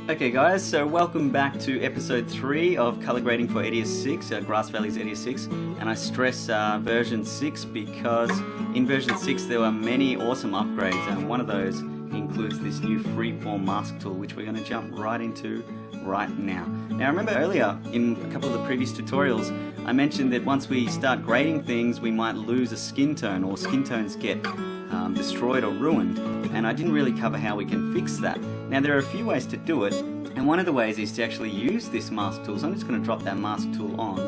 Okay guys, so welcome back to episode 3 of color grading for Edius 6, Grass Valley's Edius 6, and I stress version 6 because in version 6 there were many awesome upgrades, and one of those includes this new freeform mask tool, which we're going to jump right into right now. Now remember earlier in a couple of the previous tutorials I mentioned that once we start grading things we might lose a skin tone, or skin tones get destroyed or ruined, and I didn't really cover how we can fix that. Now there are a few ways to do it, and one of the ways is to actually use this mask tool. So I'm just going to drop that mask tool on,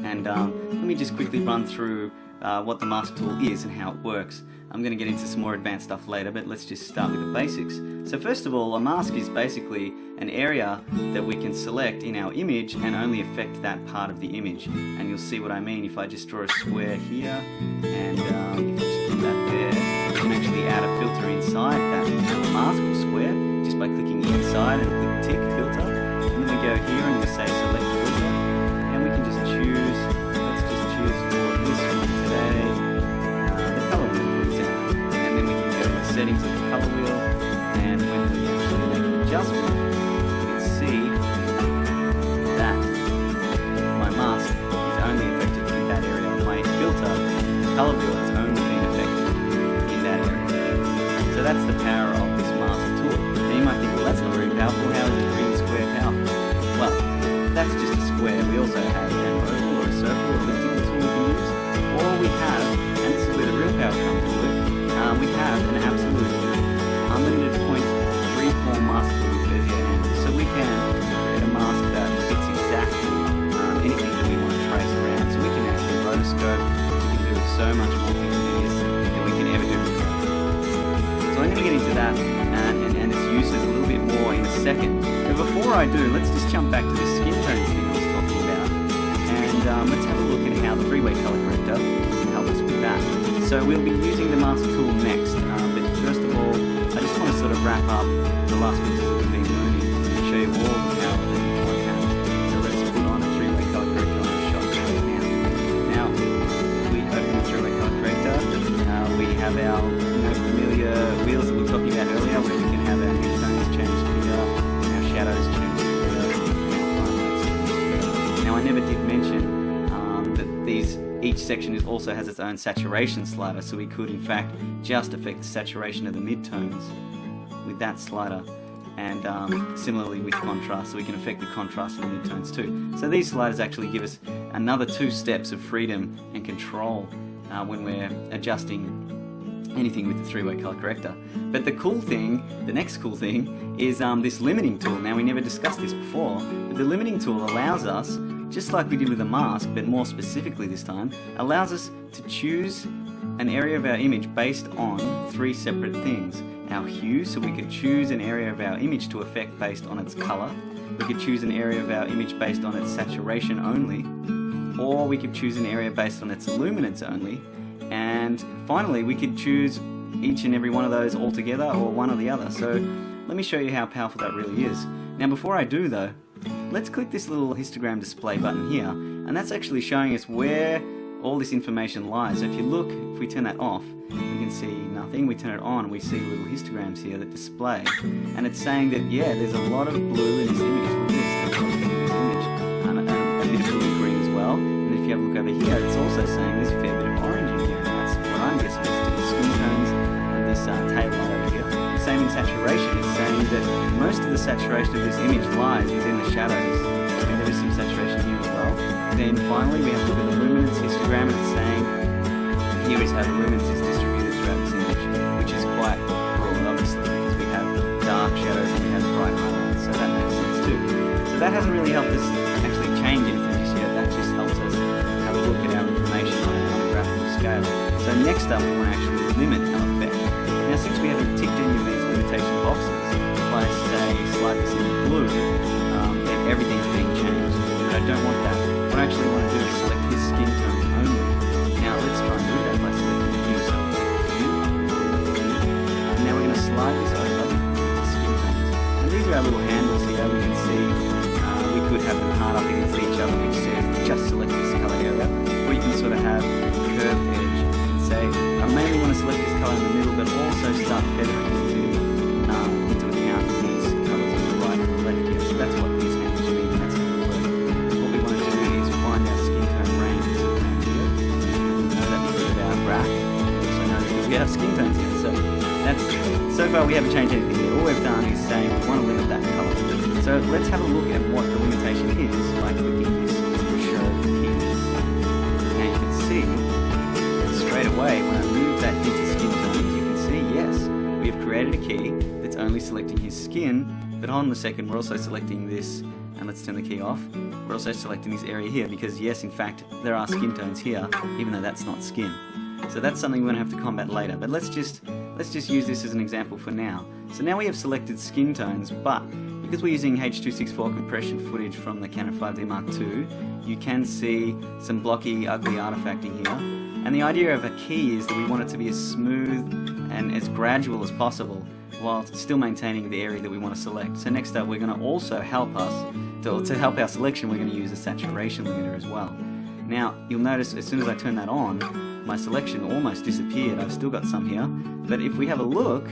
and let me just quickly run through what the mask tool is and how it works. I'm going to get into some more advanced stuff later, but let's just start with the basics. So first of all, a mask is basically an area that we can select in our image and only affect that part of the image. And you'll see what I mean if I just draw a square here, and if I just put that there, you can actually add a filter inside that mask or square just by clicking inside and click tick filter. And then we go here and we say select filter, and we can just choose, let's just choose for this one today, the color wheel for example. And then we can go to the settings of the color wheel, and when we actually make an adjustment, we can see that my mask is only affected in that area. My filter, the color wheel, has only been affected in that area. So that's the power of this mask tool. Now you might think, well, that's not very powerful. How is a green square powerful? Well, that's just a square. We also have an oval or a circle or elliptical tool we can use. Or we have, and this is where the real power comes into it, we have an absolute unlimited point freeform mask tool with Bezier handles. So we can create a mask that fits exactly anything that we want to trace around. So we can actually rotoscope, we can do so much more things with this than we can ever do before. So I'm going to get into that and its uses a little bit more in a second. But before I do, let's just jump back to the skin tones thing I was talking about, and let's have a look at how the three-way color corrector can help us with that. So we'll be using the mask tool next, but first of all, I just want to sort of wrap up the last bits that we've been learning and show you all the power that each one has. So let's put on a three-way color corrector on the shot right now. Now, if we open the three-way color corrector, we have our familiar wheels that we were talking about earlier, where we can have our midtones changed here, our shadows changed here, Now I never did mention that each section also has its own saturation slider, so we could in fact just affect the saturation of the midtones with that slider, and similarly with contrast, so we can affect the contrast of the midtones too. So these sliders actually give us another 2 steps of freedom and control when we're adjusting anything with the three-way color corrector. But the next cool thing is this limiting tool. Now we never discussed this before, but the limiting tool allows us, just like we did with the mask, but more specifically this time, allows us to choose an area of our image based on 3 separate things. Our hue, so we could choose an area of our image to affect based on its color. We could choose an area of our image based on its saturation only, or we could choose an area based on its luminance only. And finally, we could choose each and every one of those all together, or one or the other. So let me show you how powerful that really is. Now before I do though, let's click this little histogram display button here, and that's actually showing us where all this information lies. So if you look, if we turn that off, we can see nothing. We turn it on, we see little histograms here that display, and it's saying that yeah, there's a lot of blue in this image. Look at this, there's a lot of blue in this image, and a bit of blue green as well. And if you have a look over here, it's also saying there's a fair bit of orange in here, and that's what I'm guessing is the skin tones and this tail light over here. Same in saturation, it's saying that most of the saturation of this image lies within the shadows, and there is some saturation here as well. Then finally we have to look at the luminance histogram, and it's saying here is how the luminance is distributed throughout this image, which is quite broad obviously, because we have dark shadows and we have bright highlights, so that makes sense too. So that hasn't really helped us actually change anything just yet, that just helps us have a look at our information on a graphical scale. So next up we want to actually limit our effect. Now since we haven't ticked any of these limitation boxes, if I say slide this in blue, then everything's being changed, but I don't want that. What I actually want to do is select his skin tone only. Now let's try and do that by selecting slide this over to skin tones. And these are our little handles here. We can see we could have them hard up against each other, which says just select this color area. Or you can sort of have a curved edge and say, I mainly want to select this color in the middle, but also start feathering into account these colors on the right and the left here. So that's what these handles mean, and that's how they work. What we want to do is find our skin tone range around here. And we know that because of our graph. We also know because we have skin tones here. So far we haven't changed anything here. All we've done is saying we want to limit that color. So let's have a look at what the limitation is by clicking this show key. Now you can see straight away when I move that into skin tones, you can see yes, we have created a key that's only selecting his skin, but on the second we're also selecting this, and let's turn the key off. We're also selecting this area here because yes, in fact, there are skin tones here, even though that's not skin. So that's something we're going to have to combat later, but let's just use this as an example for now. So now we have selected skin tones, but because we're using H.264 compression footage from the Canon 5D Mark II, you can see some blocky, ugly artifacting here. And the idea of a key is that we want it to be as smooth and as gradual as possible, while still maintaining the area that we want to select. So next up, we're going to also help us, to help our selection, we're going to use a saturation limiter as well. Now, you'll notice as soon as I turn that on, my selection almost disappeared. I've still got some here, but if we have a look,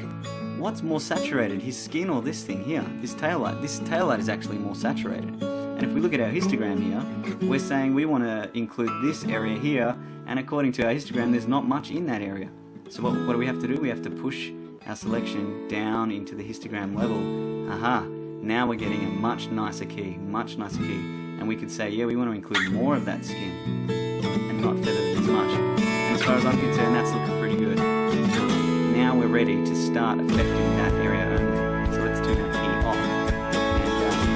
what's more saturated, his skin or this thing here, this taillight? This taillight is actually more saturated. And if we look at our histogram here, we're saying we want to include this area here, and according to our histogram, there's not much in that area. So what do we have to do? We have to push our selection down into the histogram level. Aha! Now we're getting a much nicer key, and we could say, yeah, we want to include more of that skin, and not feather it as much. And as far as I'm concerned, that's looking pretty good. Now we're ready to start affecting that area only. So let's turn our key off.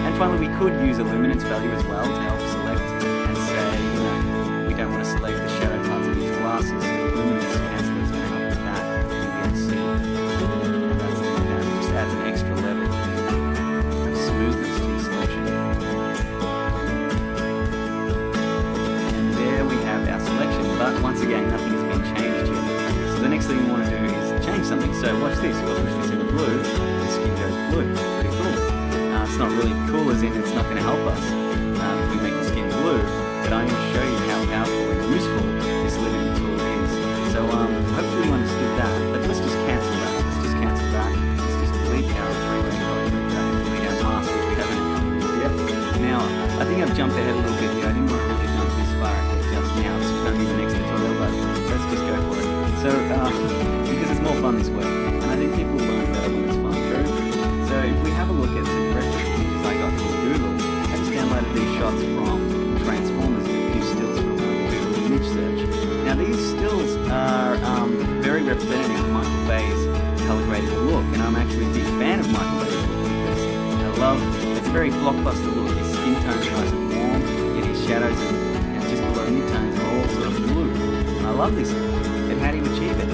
And finally, we could use a luminance value as well to help select and say, you know, we don't want to select the shadow parts of these glasses. So the luminance cancel is going to help with that. You can see. And that just adds an extra level of smoothness to your selection. And there we have our selection. But once again, nothing has been changed yet. So the next thing we want to do is change something. So watch this. We'll push this into blue. The skin goes blue. Pretty cool. It's not really cool as in it's not going to help us if we make the skin blue, but I'm going to show you how powerful and useful this limiting tool is. So hopefully you understood that, but let's just cancel that. Let's just delete our three-way color, delete our mask which we haven't. Yep. Now, I think I've jumped ahead a little bit here. I didn't want to really jump this far ahead just now. This is going to be the next tutorial, but let's just go for it. So, because it's more fun this way, and I think people learn better when it's fun, true? So if we have a look at some reference images I got from Google, I just downloaded these shots from Transformers and a few stills from Google image search. Now these stills are very representative of Michael Bay's color graded look, and I'm actually a big fan of Michael Bay's look because I love, it's a very blockbuster look. His skin tones are nice and warm, yet his shadows and just below midtones are all sort of blue. And I love this look. And how do you achieve it?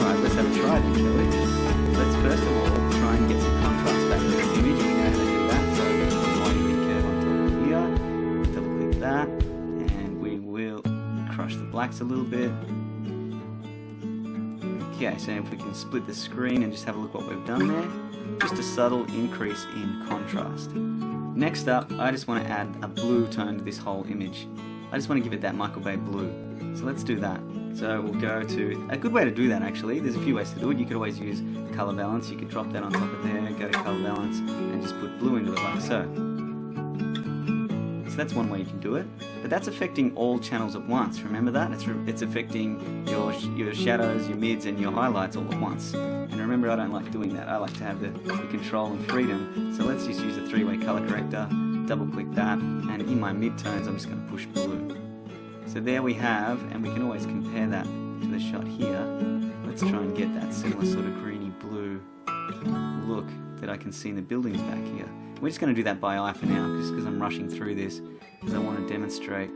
Alright, let's have a try then, shall we? Let's first of all try and get some contrast back to this image. We know how to do that, so winding the curve on top of here, double click that, and we will crush the blacks a little bit. Okay, so if we can split the screen and just have a look what we've done there, just a subtle increase in contrast. Next up, I just want to add a blue tone to this whole image. I just want to give it that Michael Bay blue. So let's do that. So we'll go to, a good way to do that actually, there's a few ways to do it. You could always use color balance. You could drop that on top of there, go to color balance, and just put blue into it like so. So that's one way you can do it. But that's affecting all channels at once. Remember that? It's affecting your shadows, your mids, and your highlights all at once. And remember, I don't like doing that. I like to have the control and freedom. So let's just use a three-way color corrector, double click that, and in my midtones I'm just going to push blue. So there we have, and we can always compare that to the shot here. Let's try and get that similar sort of greeny blue look that I can see in the buildings back here. We're just going to do that by eye for now, just because I'm rushing through this, because I want to demonstrate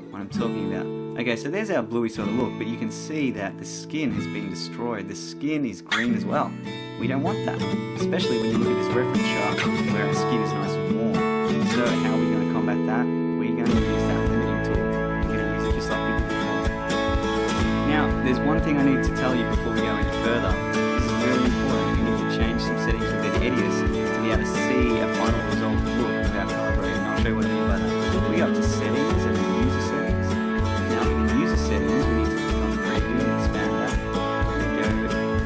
what I'm talking about. Okay, so there's our bluey sort of look, but you can see that the skin has been destroyed. The skin is green as well. We don't want that, especially when you look at this reference shot where our skin is nice and warm. So how are we going to combat that? We're going to use that limiting tool. We're going to use it just like we did before. Now, there's one thing I need to tell you before we go any further. This is really important. We need to change change some settings within Edius to be able to see a final result look without calibrating. I'll show you what I mean by that. We go up to settings and then user settings. Now in user settings we need to click on preview and expand that.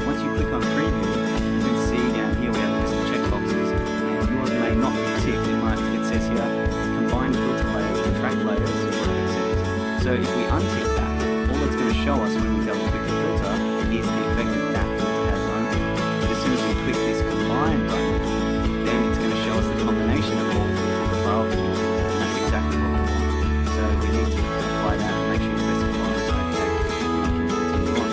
Once you click on preview, you can see down here we have a list of checkboxes, and yours may not be ticked. It says here combine filter layers and track layers. So if we untick that, all it's going to show us when we double click the filter is the effect that filter has on it. But as soon as we click this combine button, then it's going to show us the combination of all filters above the filters, and that's exactly what we want. So we need to apply that and make sure you specify it. Okay, we can continue on.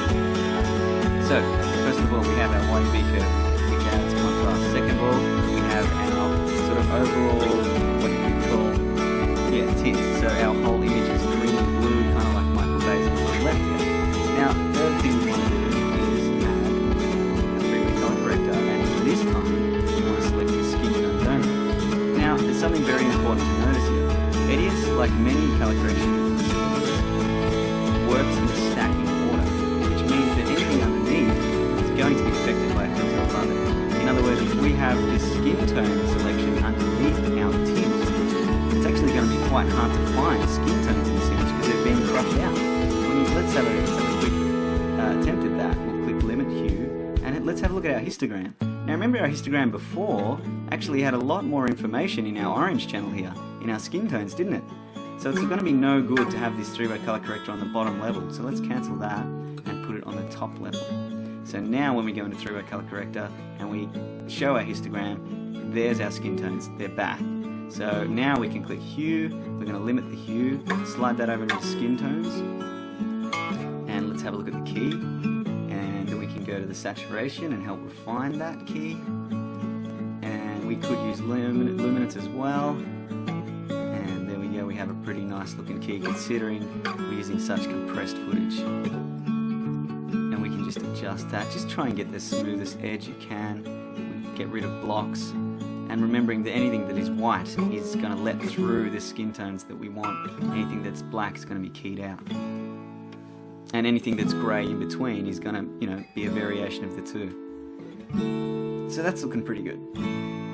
So first of all, we have our YB curve, which adds contrast. Second of all, we have our sort of overall, what do you call, tint. So our whole image is green and blue, kind of like Michael Bay's on the left here. Now, the third thing we want to do is add a 3-way color corrector, and this time we want to select the skin tone only. Now, there's something very important to notice here. Edius, like many color correction facilities, works in a stacking order, which means that anything underneath is going to be affected by a filter above it. In other words, if we have this skin tone selection underneath our tint, it's actually going to be quite hard to find skin tones in this image because they're being crushed out. Let's have a quick attempt at that. We'll click limit hue, and let's have a look at our histogram. Now remember, our histogram before actually had a lot more information in our orange channel here, in our skin tones, didn't it? So it's going to be no good to have this 3-way color corrector on the bottom level. So let's cancel that and put it on the top level. So now when we go into 3-way color corrector and we show our histogram, there's our skin tones, they're back. So now we can click hue, we're going to limit the hue, slide that over to skin tones, and let's have a look at the key, and then we can go to the saturation and help refine that key, and we could use luminance as well, and there we go, we have a pretty nice looking key considering we're using such compressed footage. And we can just adjust that, just try and get the smoothest edge you can, we get rid of blocks. And remembering that anything that is white is going to let through the skin tones that we want. Anything that's black is going to be keyed out. And anything that's grey in between is going to, be a variation of the two. So that's looking pretty good.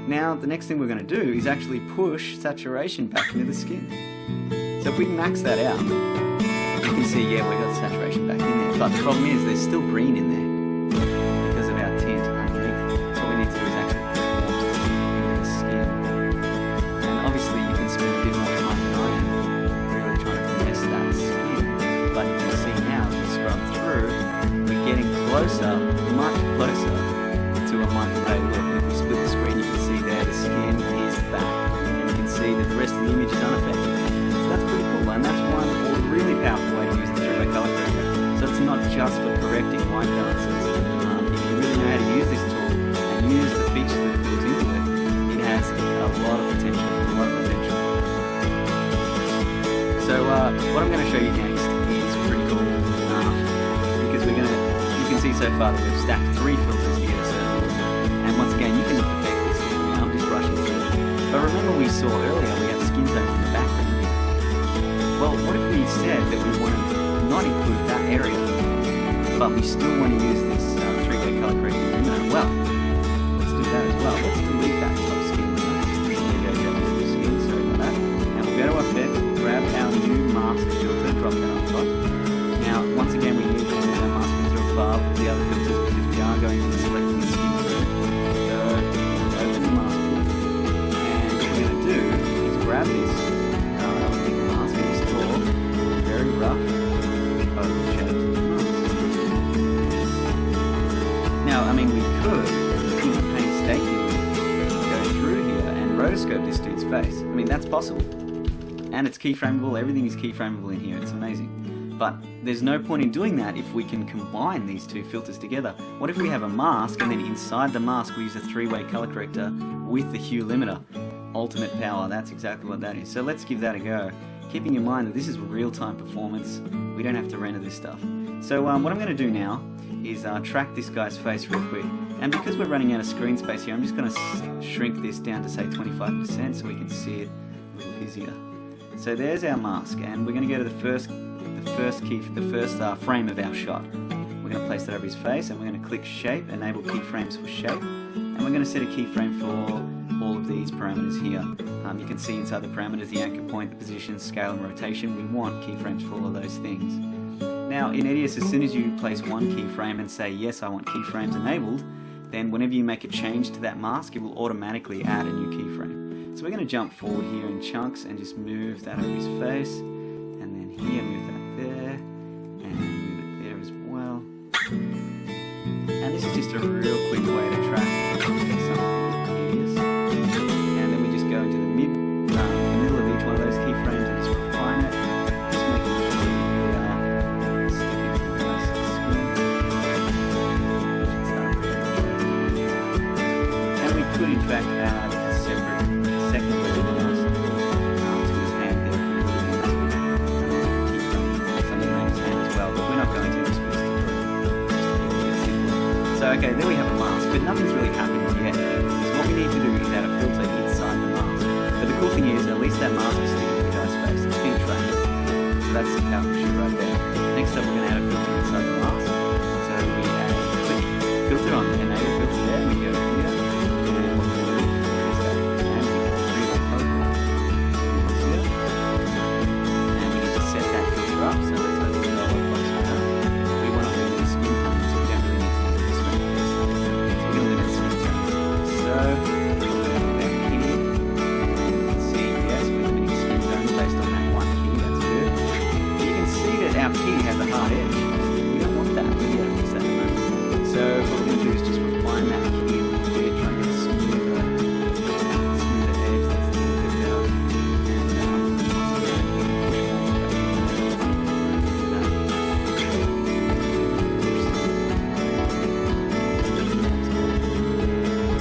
Now, the next thing we're going to do is actually push saturation back into the skin. So if we max that out, you can see, we've got saturation back in there. But the problem is there's still green in there because of our tint underneath. So what we need to do is actually obviously you can spend a bit more time than I am really trying to finesse that skin, but you can see now as we scrub through, we're getting closer, much closer to a Michael Bay look. And if we split the screen, you can see there the skin is back, and you can see that the rest of the image is unaffected. So that's pretty cool, and that's one really powerful way to use the 3-way color corrector. So it's not just for correcting white balances. If you really know how to use this tool and use the features that are built into it, it has a lot of potential. So what I'm going to show you next is pretty cool, because you can see so far that we've stacked 3 filters to get a circle, and once again you can affect this. I'm just rushing through it. But remember we saw earlier we have skin tones in the background here. Well, what if we said that we want to not include that area, but we still want to use this 3-way color correcting limiter? Well, let's do that as well. Let's delete that top skin limiter. Go to effect, grab our new mask filter, drop that on top. Now, once again, we need to move our mask filter above the other filters because we are going to be selecting the skin tone. So, open the mask filter, and what we're going to do is grab this big mask and just draw a very rough oval shape to the mask. Now, I mean, we could, painstakingly, go through here and rotoscope this dude's face. I mean, that's possible. And it's keyframeable, everything is keyframeable in here, it's amazing. But there's no point in doing that if we can combine these 2 filters together. What if we have a mask and then inside the mask we use a 3-way color corrector with the hue limiter? Ultimate power, that's exactly what that is. So let's give that a go. Keeping in mind that this is real-time performance, we don't have to render this stuff. So what I'm going to do now is track this guy's face real quick. And because we're running out of screen space here, I'm just going to shrink this down to say 25% so we can see it a little easier. So there's our mask, and we're going to go to the first frame of our shot. We're going to place that over his face, and we're going to click Shape, Enable Keyframes for Shape, and and we're going to set a keyframe for all of these parameters here. You can see inside the parameters the anchor point, the position, scale and rotation. We want keyframes for all of those things. Now in Edius, as soon as you place one keyframe and say yes, I want keyframes enabled, then whenever you make a change to that mask, it will automatically add a new keyframe. So we're going to jump forward here in chunks and just move that over his face, and then here move that there, and move it there as well. And this is just a real quick way to track something in Edius. And then we just go into the middle of each one of those keyframes and just refine it, just making sure we are sticking to the rest of the screen. And we could in fact add a separate second version to his hand there. Keep something around his hand as well, but we're not going to just so okay, there we have a mask, but nothing's really happened yet. So what we need to do is add a filter inside the mask. But the cool thing is, at least that mask is sticking to the guy's face. It's been trained. So that's our issue right there. Next up, we're going to add a filter inside the mask. So we add a click filter on the enable filter there, and we go here. And what we're going to do is that, and we can read on program. Here. And we need to set that filter up, so let's open the dialog box for that. We want to limit the skin tone, so we don't really need to use this one. So we're going to limit skin tone. So we're going to have that key. You can see, yes, we're limiting skin tone based on that one key, that's good. But you can see that our key has a hard edge. We don't want that, we got to fix that in a moment. So what we're going to do is just refine that key a little bit, try and get a smoother edge, that's a little bit better.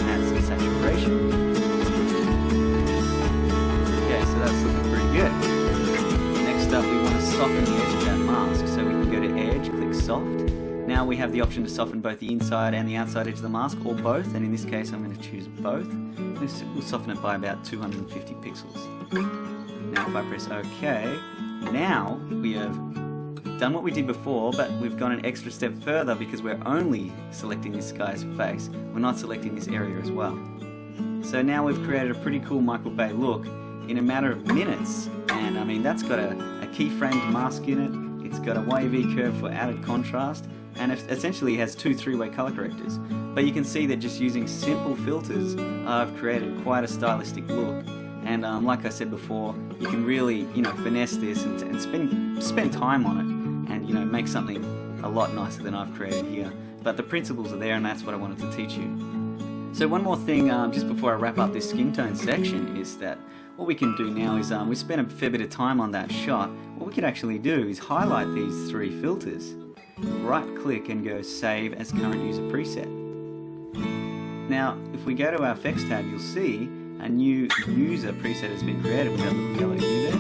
Add some saturation. Okay, so that's looking pretty good. Next up, we want to soften the edge of that mask, so we can go to Edge, click Soft. Now we have the option to soften both the inside and the outside edge of the mask, or both, and in this case I'm going to choose both. We'll soften it by about 250 pixels. Now if I press OK, now we have done what we did before, but we've gone an extra step further because we're only selecting this guy's face. We're not selecting this area as well. So now we've created a pretty cool Michael Bay look in a matter of minutes, and I mean that's got a keyframed mask in it, it's got a wavy curve for added contrast, and it essentially has two three-way color correctors. But you can see that just using simple filters, I've created quite a stylistic look. And like I said before, you can really, finesse this and spend time on it, and make something a lot nicer than I've created here. But the principles are there, and that's what I wanted to teach you. So one more thing, just before I wrap up this skin tone section, is that what we can do now is we spent a fair bit of time on that shot. What we could actually do is highlight these three filters, right click and go Save as Current User Preset. Now if we go to our effects tab, you'll see a new user preset has been created with that little yellow U there.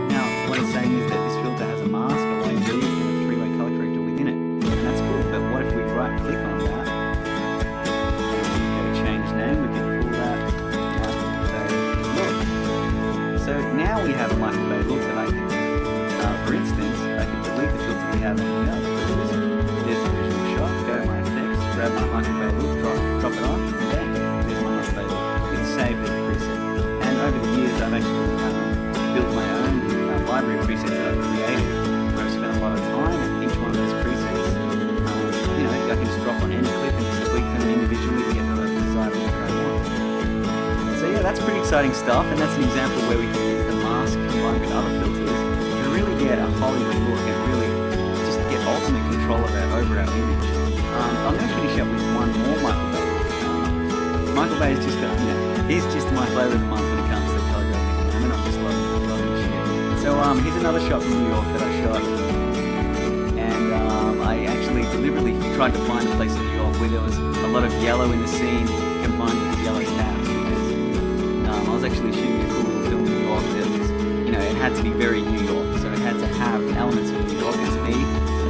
Now what it's saying is that this filter has a mask, a wave and a three-way color corrector within it, and that's cool. But what if we right click on that and go to change name? We can pull that look. So now we have a Michael Bay look that I can, for instance, I can delete the filter we have on the other. There's a visual shot, go to my effects, grab my Michael Bay look, drop it on, and bang, there's my Michael Bay look. It's saved as a preset. And over the years I've actually built my own library of presets that I've created, where I've spent a lot of time in each one of those presets. I can just drop on any clip and just tweak them individually to get the desired look I want. So yeah, that's pretty exciting stuff, and that's an example where we can use the mask combined with other filters to really get a Hollywood look and really just get ultimate control of over our image. I'm going to finish up with one more Michael Bay. Michael Bay is just he's just my flavour of the month when it comes to colour grading at the moment. I'm just loving the shit. So here's another shot from New York that I shot, and I actually deliberately tried to find a place in New York where there was a lot of yellow in the scene combined with the yellow cabs, because I was actually shooting a cool little film in New York that was, it had to be very New York, so it had to have elements of New York. And to me,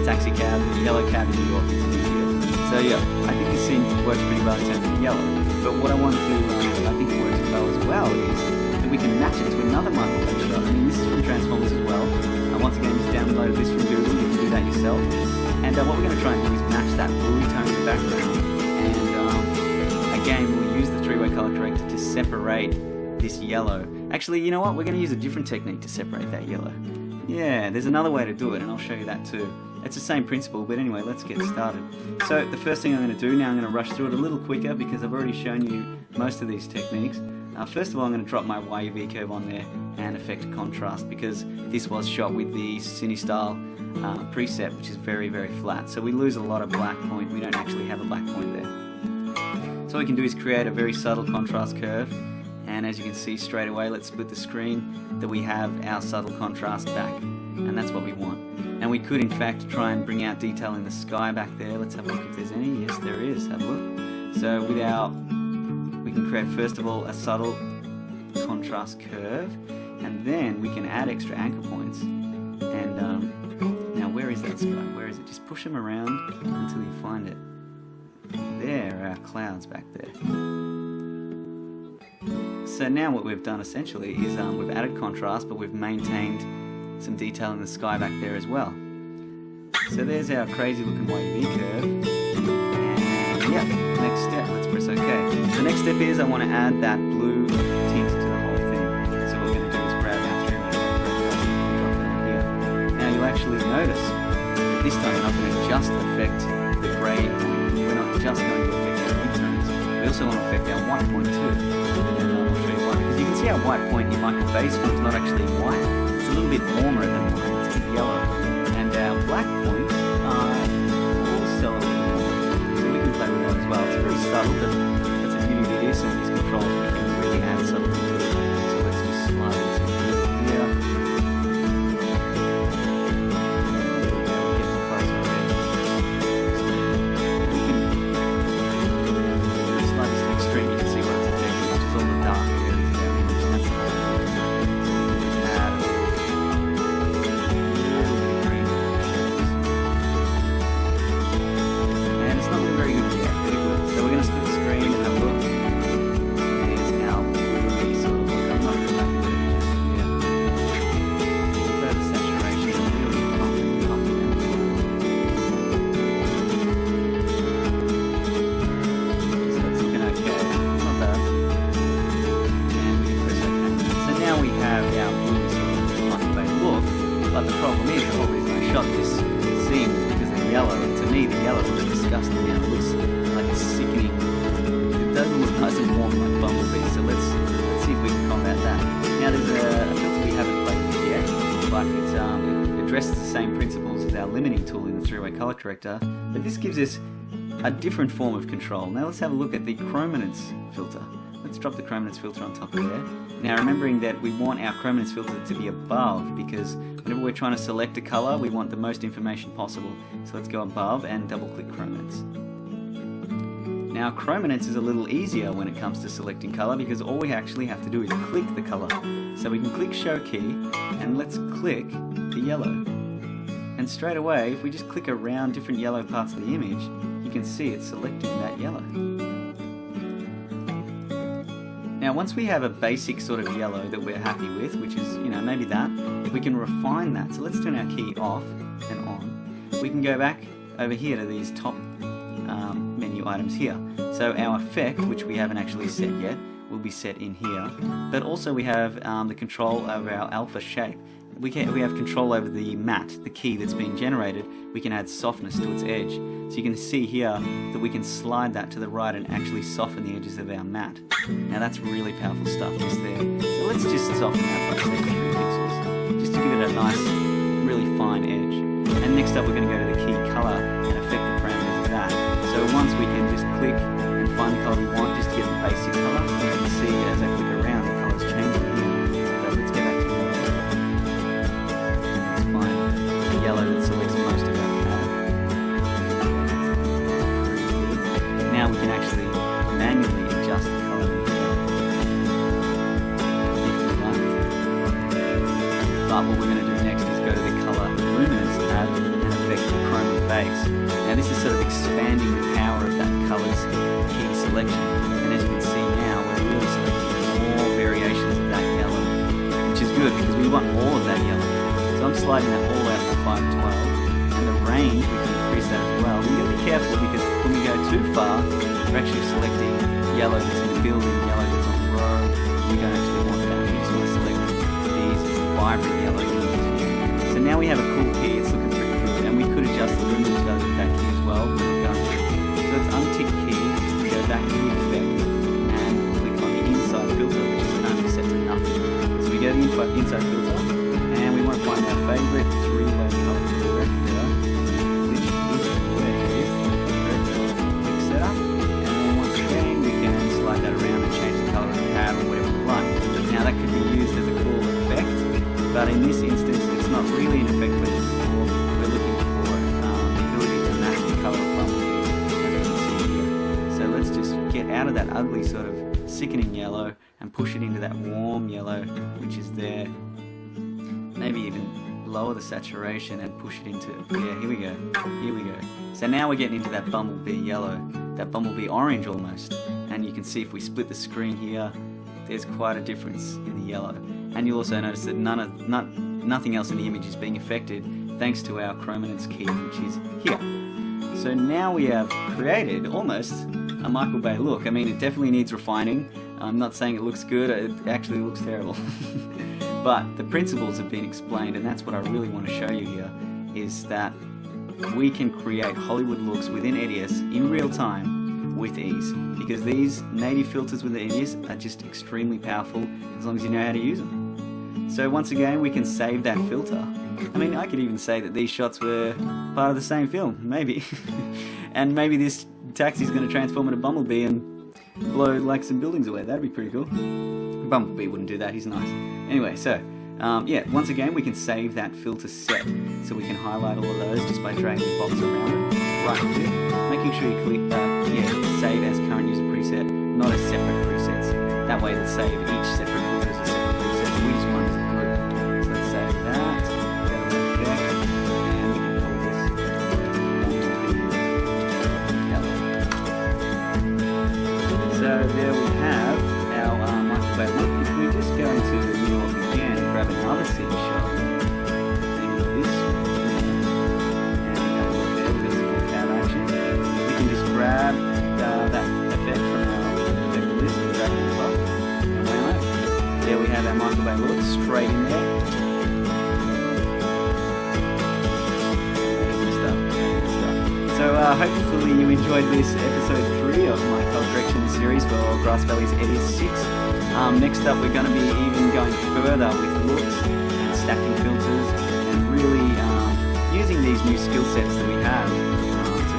a taxi cab, a yellow cab in New York is a big deal. So yeah, I think this scene works pretty well in terms of yellow. But what I want to do, I think it works well as well, is that we can match it to another Michael Bay shot. I mean, this is from Transformers as well. Once again, just download this from Google, you can do that yourself. And what we're going to try and do is match that bluey tone in the background. And game, we'll use the three-way color corrector to separate this yellow. Actually, you know what? We're going to use a different technique to separate that yellow. Yeah, there's another way to do it, and I'll show you that too. It's the same principle, but anyway, let's get started. So the first thing I'm going to do now, I'm going to rush through it a little quicker because I've already shown you most of these techniques. First of all, I'm going to drop my YUV curve on there and affect contrast because this was shot with the Cine Style preset, which is very, very flat. So we lose a lot of black point. We don't actually have a black point there. So what we can do is create a very subtle contrast curve. And as you can see straight away, let's split the screen, that we have our subtle contrast back. And that's what we want. And we could in fact try and bring out detail in the sky back there. Let's have a look if there's any. Yes, there is. Have a look. So we can create first of all a subtle contrast curve, and then we can add extra anchor points. And now where is that sky? Where is it? Just push them around until you find it. There are our clouds back there. So now what we've done essentially is we've added contrast, but we've maintained some detail in the sky back there as well. So there's our crazy looking YUV curve. And yeah, next step, let's press OK. The next step is I want to add that blue tint to the whole thing. So what we're going to do is grab our 3-way and drop it in here. Now you'll actually notice that this time we're not going to just affect the grey point. We're not just going to affect our midtones. We also want to affect our white point too. And I'll show you why. Because you can see our white point in Michael Bay's film is not actually white. It's a little bit warmer than white, it's yellow. And our black points are also a little warmer. So we can play with that as well. It's very subtle, but that's a beauty of Edius and these controls. We can really add subtlety to it. So let's just slide this in here. Get closer a bit. We can slide this to the extreme. You can see what it's affecting, which is all the dark areas of our image. That's but the problem is, the whole reason I shot this scene was because of the yellow, and to me the yellow looks disgusting now. It looks like a sickening, it doesn't look nice and warm like Bumblebee, so let's see if we can combat that. Now there's a filter we haven't played with yet, but it addresses the same principles as our limiting tool in the three-way color corrector, but this gives us a different form of control. Now let's have a look at the chrominance filter. Let's drop the chrominance filter on top of there. Now remembering that we want our chrominance filter to be above, because whenever we're trying to select a color, we want the most information possible. So let's go above and double click chrominance. Now chrominance is a little easier when it comes to selecting color because all we actually have to do is click the color. So we can click show key and let's click the yellow. And straight away, if we just click around different yellow parts of the image, you can see it's selecting that yellow. Now once we have a basic sort of yellow that we're happy with, which is, you know, maybe that, we can refine that. So let's turn our key off and on. We can go back over here to these top menu items here. So our effect, which we haven't actually set yet, will be set in here. But also we have the control over our alpha shape. We have control over the matte, the key that's being generated. We can add softness to its edge. So you can see here that we can slide that to the right and actually soften the edges of our matte. Now that's really powerful stuff just there. So let's just soften that by say 3 pixels, just to give it a nice, really fine edge. And next up we're going to go to the key color and affect the parameters of that. So once we can just click and find the color we want, just to get the basic color. You can see as I click around, the color's changing here. So let's go back to yellow. Let's find the yellow that selects most of our pattern. Now we can actually manually adjust the color in here. But what we're going to do next is go to the color luminance tab and affect the chroma base. Now this is sort of expanding the power of that color's key selection. And as you can see now, we're really selecting more variations of that yellow, which is good because we want all of that yellow. So I'm sliding that all out to 512. And the range, we can increase that as well. We've got to be careful because when we go too far, we're actually selecting yellow that's in the building, yellow that's on the road. We don't actually want that. We just want to select these vibrant yellow images. So now we have a cool key. It's looking pretty good, and we could adjust the luminosity of that key as well. We're not going to. So let's untick key, go back to the effect, and click on the inside filter, which is currently set to nothing. So we go to the inside filter, and we want to find our favorite three-way color corrector, which is where it is. Click setup, and then once again we can slide that around and change the color of the pad or whatever we like. Now that could be used as a cool effect, but in this instance it's not really an effect we're looking for. We're looking for the ability to match the color of Bumblebee, as you can see here. So let's just get out of that ugly sort of sickening yellow and push it into that warm yellow which is there. Maybe even lower the saturation and push it into, yeah, here we go. So now we're getting into that Bumblebee yellow, that Bumblebee orange almost, and you can see if we split the screen here, there's quite a difference in the yellow. And you'll also notice that nothing else in the image is being affected thanks to our chrominance key, which is here. So now we have created almost a Michael Bay look. I mean, it definitely needs refining. I'm not saying it looks good, it actually looks terrible. But the principles have been explained, and that's what I really want to show you here, is that we can create Hollywood looks within Edius in real time with ease, because these native filters within Edius are just extremely powerful as long as you know how to use them. So once again, we can save that filter. I mean, I could even say that these shots were part of the same film, maybe. And maybe this taxi's going to transform into Bumblebee and blow like some buildings away. That'd be pretty cool. Bumblebee wouldn't do that, he's nice. Anyway, so yeah, once again we can save that filter set, so we can highlight all of those just by dragging the box around it. Right click, making sure you click yeah, save as current user preset, not as separate presets. That way it'll save each separate filter as a separate preset. We just want it as a group. So let's save that, go to effect, and we can call this yellow. So there we have our Michael Bay look. If we just go into New York again and grab another city shot, maybe this one, and have a look there with this full cab action, we can just grab that effect from our effect list and drag it to the top, and wow, there we have our Michael Bay look straight in there. Good stuff. So hopefully you enjoyed this episode 3 of my color correction series for Grass Valley's Edius 6. Next up we're going to be even going further with looks and stacking filters and really using these new skill sets that we have to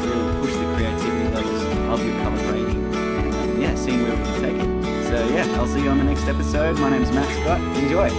really push the creativity levels of your color grading and yeah, seeing where we can take it. So yeah, I'll see you on the next episode. My name is Matt Scott. Enjoy!